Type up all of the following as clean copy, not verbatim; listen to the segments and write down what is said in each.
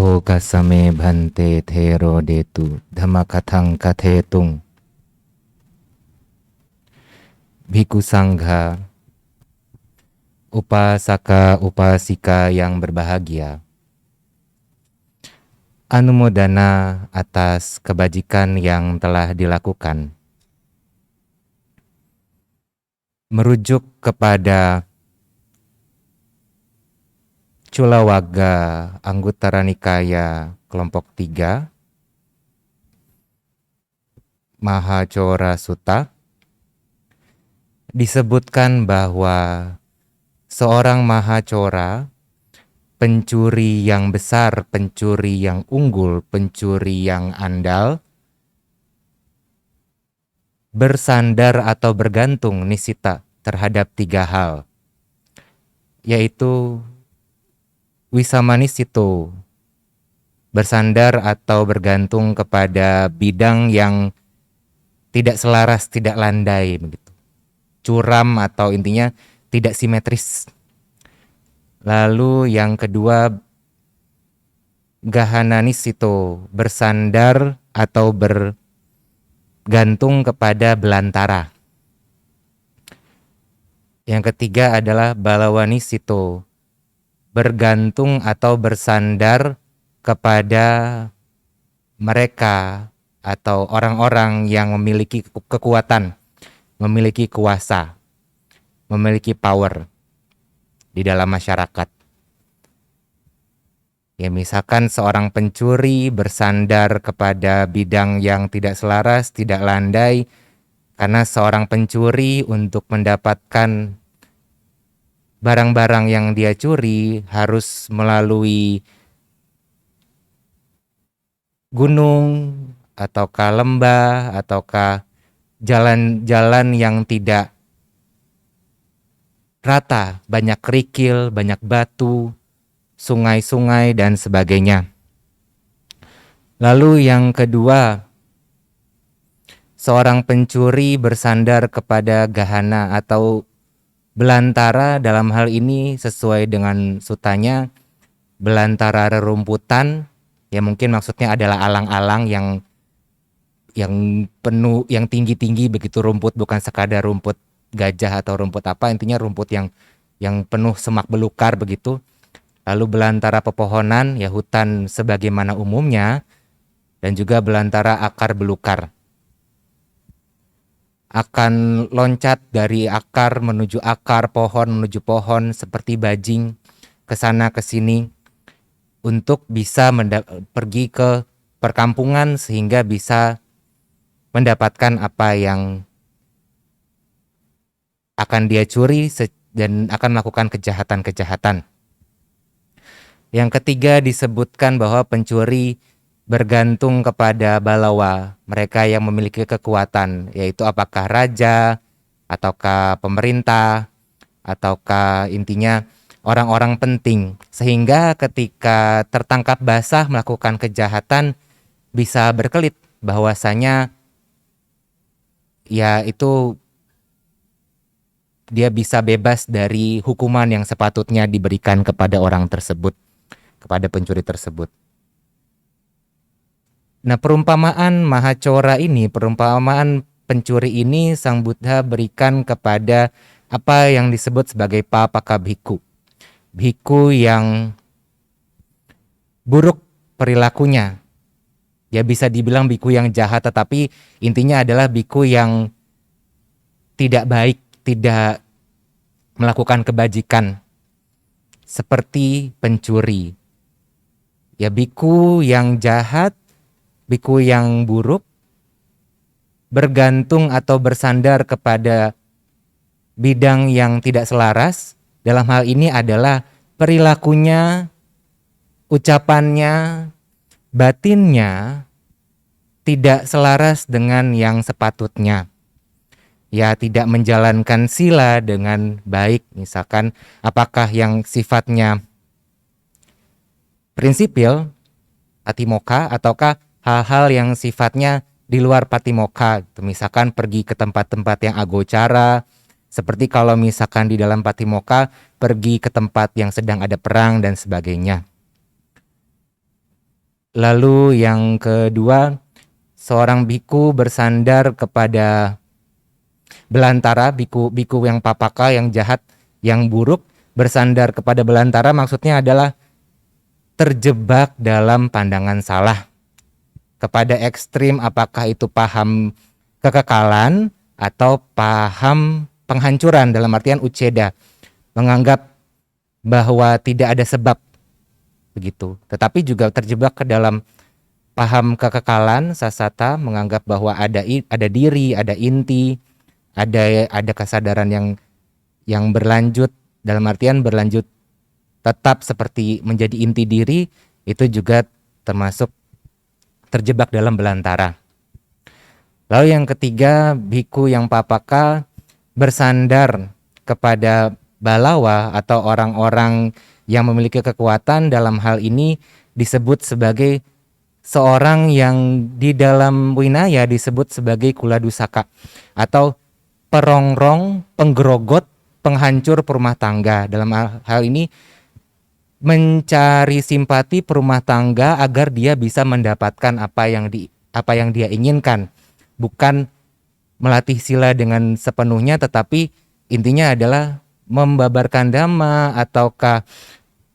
O kasame bhante thero detu dhammakatang kathetung. Bhikkhu Sangha, upasaka upasika yang berbahagia, anumodana atas kebajikan yang telah dilakukan. Merujuk kepada Culawaga Anguttara Nikaya kelompok 3, Mahacora Sutta, disebutkan bahwa seorang Mahacora, pencuri yang besar, pencuri yang unggul, pencuri yang andal, bersandar atau bergantung nisita terhadap 3 hal, yaitu Wisamanisito, bersandar atau bergantung kepada bidang yang tidak selaras, tidak landai, begitu. Curam atau intinya tidak simetris. Lalu yang kedua, Gahananisito, bersandar atau bergantung kepada belantara. Yang ketiga adalah Balawanisito, bergantung atau bersandar kepada mereka atau orang-orang yang memiliki kekuatan, memiliki kuasa, memiliki power di dalam masyarakat. Ya, misalkan seorang pencuri bersandar kepada bidang yang tidak selaras, tidak landai, karena seorang pencuri untuk mendapatkan barang-barang yang dia curi harus melalui gunung, ataukah lembah, ataukah jalan-jalan yang tidak rata, banyak kerikil, banyak batu, sungai-sungai, dan sebagainya. Lalu yang kedua, seorang pencuri bersandar kepada gahana atau belantara. Dalam hal ini sesuai dengan sutanya, belantara rerumputan, ya mungkin maksudnya adalah alang-alang yang penuh, yang tinggi-tinggi begitu, rumput bukan sekadar rumput gajah atau rumput apa, intinya rumput yang penuh semak belukar begitu. Lalu belantara pepohonan, ya hutan sebagaimana umumnya, dan juga belantara akar belukar. Akan loncat dari akar menuju akar, pohon menuju pohon, seperti bajing ke sana ke sini untuk bisa pergi ke perkampungan sehingga bisa mendapatkan apa yang akan dia curi dan akan melakukan kejahatan-kejahatan. Yang ketiga disebutkan bahwa pencuri bergantung kepada balawa, mereka yang memiliki kekuatan, yaitu apakah raja, ataukah pemerintah, ataukah intinya orang-orang penting. Sehingga ketika tertangkap basah melakukan kejahatan, bisa berkelit bahwasanya ya itu dia bisa bebas dari hukuman yang sepatutnya diberikan kepada orang tersebut, kepada pencuri tersebut. Nah, perumpamaan Mahacora ini, perumpamaan pencuri ini, Sang Buddha berikan kepada apa yang disebut sebagai papaka bhikkhu. Bhikkhu yang buruk perilakunya. Ya bisa dibilang bhikkhu yang jahat, tetapi intinya adalah bhikkhu yang tidak baik, tidak melakukan kebajikan, seperti pencuri. Ya bhikkhu yang jahat, bhikkhu yang buruk, bergantung atau bersandar kepada bidang yang tidak selaras. Dalam hal ini adalah perilakunya, ucapannya, batinnya tidak selaras dengan yang sepatutnya. Ya tidak menjalankan sila dengan baik. Misalkan apakah yang sifatnya prinsipil, patimokkha, ataukah hal-hal yang sifatnya di luar patimokkha, misalkan pergi ke tempat-tempat yang agocara, seperti kalau misalkan di dalam patimokkha pergi ke tempat yang sedang ada perang dan sebagainya. Lalu yang kedua, seorang biku bersandar kepada belantara, biku yang papaka, yang jahat, yang buruk, bersandar kepada belantara maksudnya adalah terjebak dalam pandangan salah. Kepada ekstrim, apakah itu paham kekekalan atau paham penghancuran, dalam artian uceda, menganggap bahwa tidak ada sebab begitu. Tetapi juga terjebak ke dalam paham kekekalan, sasata, menganggap bahwa ada diri, ada inti, ada kesadaran yang berlanjut, dalam artian berlanjut tetap seperti menjadi inti diri, itu juga termasuk terjebak dalam belantara. Lalu yang ketiga, biku yang papaka bersandar kepada balawa atau orang-orang yang memiliki kekuatan. Dalam hal ini disebut sebagai seorang yang di dalam winaya disebut sebagai kuladusaka atau perongrong, penggerogot, penghancur perumah tangga. Dalam hal ini mencari simpati perumah tangga agar dia bisa mendapatkan apa yang dia inginkan, bukan melatih sila dengan sepenuhnya, tetapi intinya adalah membabarkan dhamma ataukah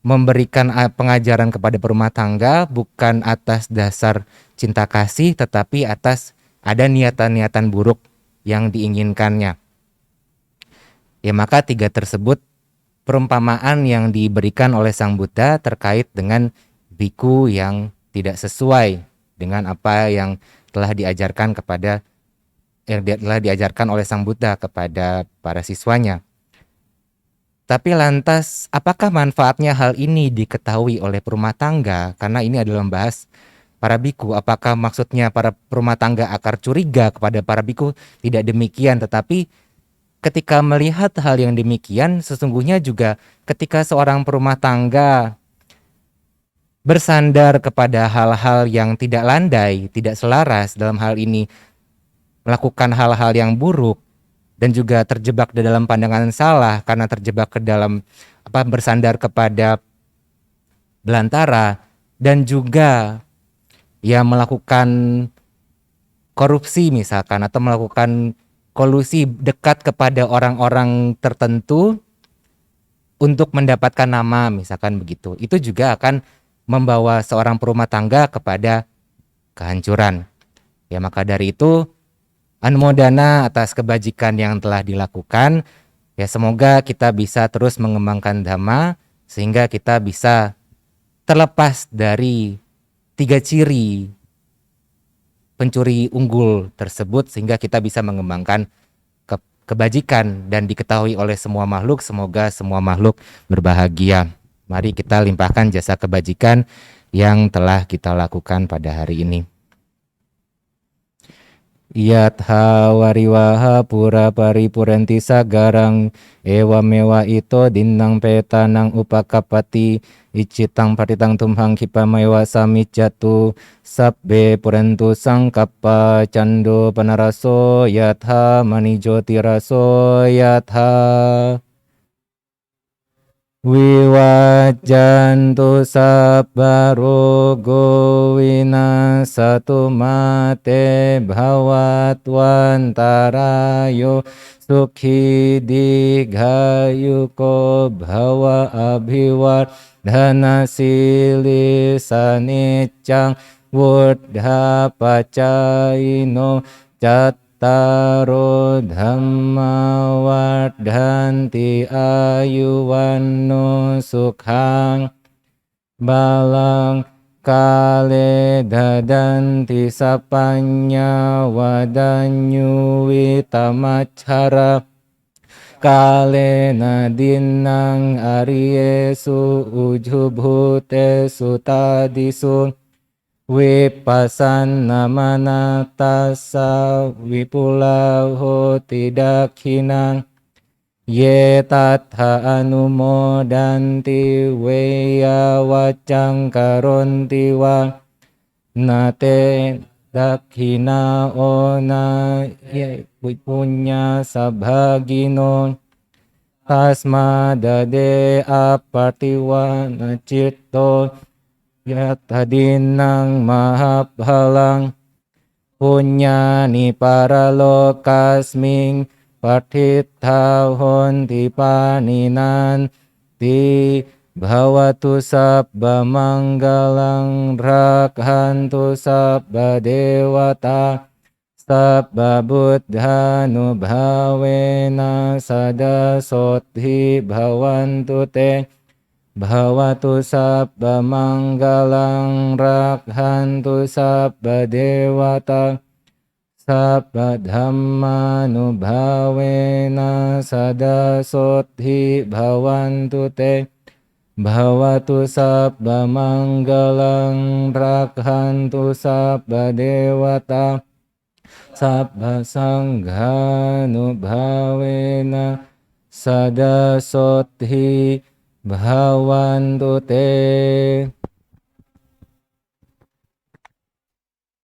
memberikan pengajaran kepada perumah tangga bukan atas dasar cinta kasih, tetapi atas ada niatan-niatan buruk yang diinginkannya. Ya, maka tiga tersebut perumpamaan yang diberikan oleh Sang Buddha terkait dengan biku yang tidak sesuai dengan apa yang telah diajarkan oleh Sang Buddha kepada para siswanya. Tapi lantas, apakah manfaatnya hal ini diketahui oleh perumah tangga? Karena ini adalah membahas para biku. Apakah maksudnya para perumah tangga akan curiga kepada para biku? Tidak demikian, tetapi ketika melihat hal yang demikian, sesungguhnya juga ketika seorang perumah tangga bersandar kepada hal-hal yang tidak landai, tidak selaras, dalam hal ini melakukan hal-hal yang buruk, dan juga terjebak di dalam pandangan salah karena terjebak ke dalam bersandar kepada belantara, dan juga ya melakukan korupsi misalkan, atau melakukan kolusi dekat kepada orang-orang tertentu untuk mendapatkan nama misalkan begitu, itu juga akan membawa seorang perumah tangga kepada kehancuran. Ya, maka dari itu anumodana atas kebajikan yang telah dilakukan. Ya, semoga kita bisa terus mengembangkan dhamma sehingga kita bisa terlepas dari tiga ciri pencuri unggul tersebut, sehingga kita bisa mengembangkan kebajikan dan diketahui oleh semua makhluk. Semoga semua makhluk berbahagia. Mari kita limpahkan jasa kebajikan yang telah kita lakukan pada hari ini. Yatha wariwaha pura paripurenti sagarang ewa mewa ito dinang petanang upakapati icitang paritang tumhang kipamewa samicatu sabbe purentu sangkappa cando panaraso yatha manijotiraso yatha Wiwajantu sabbarogo winasatu mate bhavatwantarayo sukhi digayuko bhava abhivardhana sili sanicang buddha pacaino Taro dhamma vardhanti ayuwanno sukhang balang kale dadanti sapanya wadanyu witamachara kale nadinang aryesu ujubhutesu tadisu Vipassana manatasa vipula hoti dakhinang ye tatha anumodanti veya wacang karonti wa nate dakhina ona ye punya sabhagino tasma dade apartiwa nacitto yatadinang mahaphalang punyani paralokasming patitha honti paninan ti bhavatu sabba manggalang rakhantu sabba dewata sabba buddhanubhavena sada sothi bhavantu te bhavatu sabba manggalang rakhantu sabba dewata sabba dhammanubhavena sada sothi bhavantu te bhavatu sabba manggalang rakhantu sabba dewata sabba sanghanubhavena sada sothi bhavantu te.